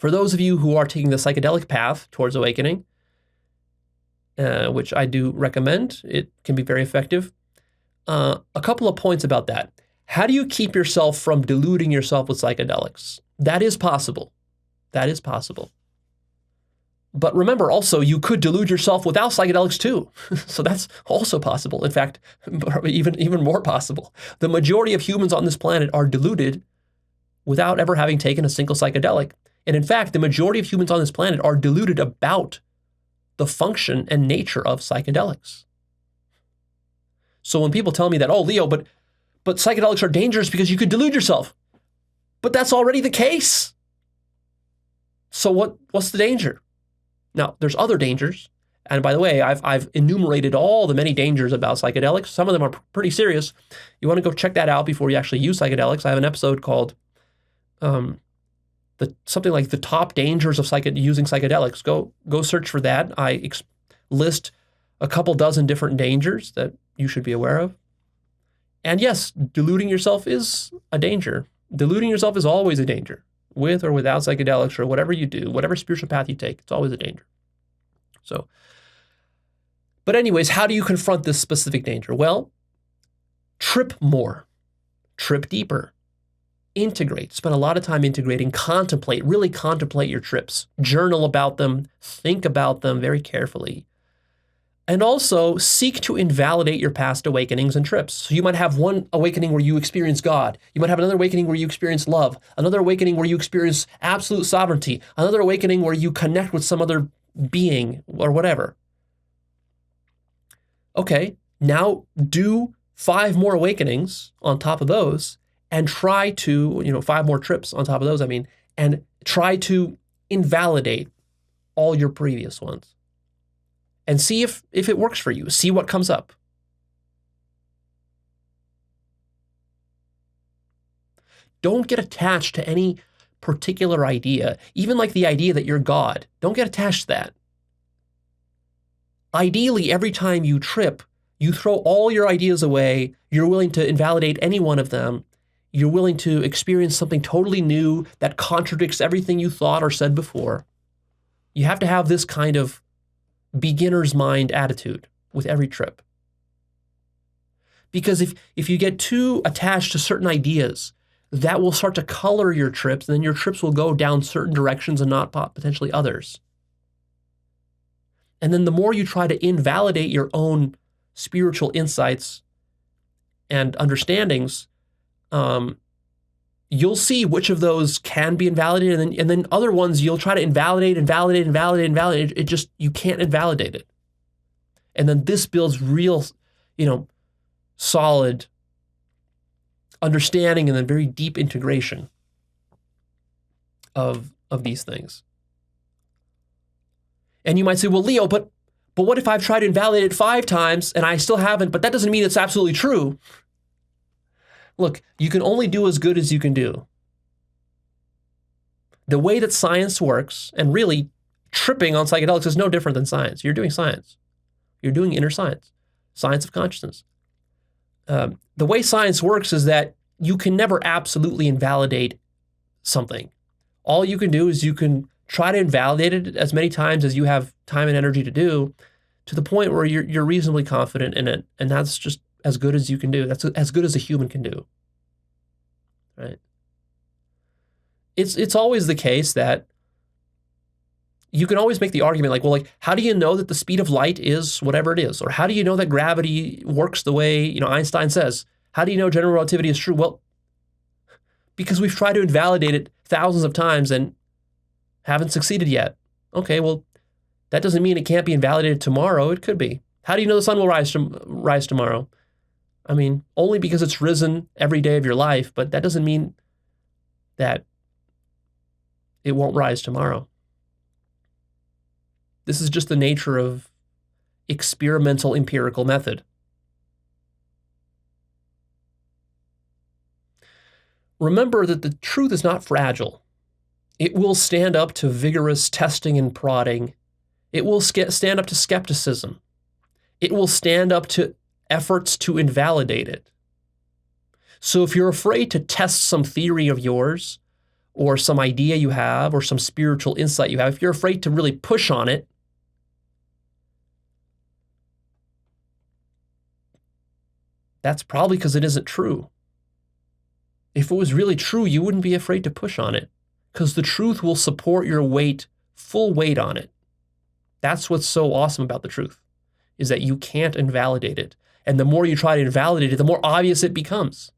For those of you who are taking the psychedelic path towards awakening, which I do recommend, it can be very effective. A couple of points about that. How do you keep yourself from deluding yourself with psychedelics? That is possible. That is possible. But remember also, you could delude yourself without psychedelics too. So that's also possible. In fact, even more possible. The majority of humans on this planet are deluded without ever having taken a single psychedelic. And in fact, the majority of humans on this planet are deluded about the function and nature of psychedelics. So when people tell me that, oh, Leo, but psychedelics are dangerous because you could delude yourself. But that's already the case. So what's the danger? Now, there's other dangers. And by the way, I've enumerated all the many dangers about psychedelics. Some of them are pretty serious. You want to go check that out before you actually use psychedelics. I have an episode called something like the top dangers of using psychedelics. Go search for that. I list a couple dozen different dangers that you should be aware of. And yes, deluding yourself is a danger. Deluding yourself is always a danger, with or without psychedelics or whatever you do, whatever spiritual path you take, it's always a danger. So, but anyways, how do you confront this specific danger? Well, trip more, trip deeper, integrate, spend a lot of time integrating, really contemplate your trips, journal about them, think about them very carefully. And also seek to invalidate your past awakenings and trips. So you might have one awakening where you experience God. You might have another awakening where you experience love. Another awakening where you experience absolute sovereignty. Another awakening where you connect with some other being or whatever. Okay, now do 5 more awakenings on top of those and try to, 5 more trips on top of those, and try to invalidate all your previous ones. And see if it works for you. See what comes up. Don't get attached to any particular idea, even like the idea that you're God. Don't get attached to that. Ideally, every time you trip, you throw all your ideas away. You're willing to invalidate any one of them. You're willing to experience something totally new that contradicts everything you thought or said before. You have to have this kind of beginner's mind attitude with every trip. Because if you get too attached to certain ideas, that will start to color your trips, and then your trips will go down certain directions and not potentially others. And then the more you try to invalidate your own spiritual insights and understandings, you'll see which of those can be invalidated, and then other ones you'll try to invalidate. It just, you can't invalidate it. And then this builds real, solid understanding and then very deep integration of these things. And you might say, well, Leo, but what if I've tried to invalidate it 5 times and I still haven't, but that doesn't mean it's absolutely true. Look, you can only do as good as you can do. The way that science works, and really tripping on psychedelics is no different than science. You're doing science. You're doing inner science, science of consciousness. The way science works is that you can never absolutely invalidate something. All you can do is you can try to invalidate it as many times as you have time and energy to do, to the point where you're reasonably confident in it, and that's just as good as you can do. That's as good as a human can do, right? It's always the case that you can always make the argument like, how do you know that the speed of light is whatever it is? Or how do you know that gravity works the way, Einstein says? How do you know general relativity is true? Well, because we've tried to invalidate it thousands of times and haven't succeeded yet. Okay, well, that doesn't mean it can't be invalidated tomorrow. It could be. How do you know the sun will rise tomorrow? Only because it's risen every day of your life, but that doesn't mean that it won't rise tomorrow. This is just the nature of experimental empirical method. Remember that the truth is not fragile. It will stand up to vigorous testing and prodding. It will stand up to skepticism. It will stand up to efforts to invalidate it. So if you're afraid to test some theory of yours, or some idea you have or some spiritual insight you have, if you're afraid to really push on it, that's probably because it isn't true. If it was really true, you wouldn't be afraid to push on it, because the truth will support your weight, full weight on it. That's what's so awesome about the truth, is that you can't invalidate it. And the more you try to invalidate it, the more obvious it becomes.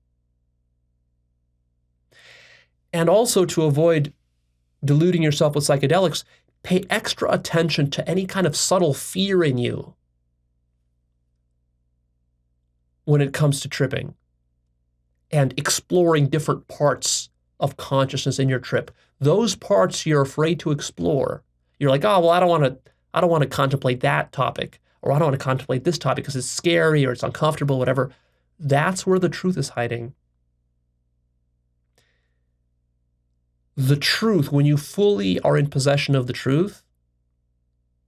And also, to avoid deluding yourself with psychedelics, pay extra attention to any kind of subtle fear in you when it comes to tripping and exploring different parts of consciousness in your trip. Those parts you're afraid to explore. You're like, oh, well, I don't want to contemplate that topic, or I don't want to contemplate this topic because it's scary or it's uncomfortable, whatever. That's where the truth is hiding. The truth, when you fully are in possession of the truth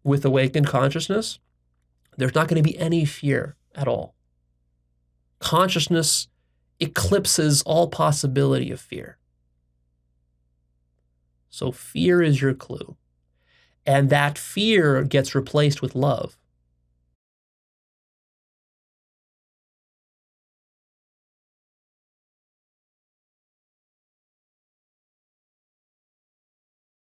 with awakened consciousness, there's not going to be any fear at all. Consciousness eclipses all possibility of fear. So fear is your clue. And that fear gets replaced with love.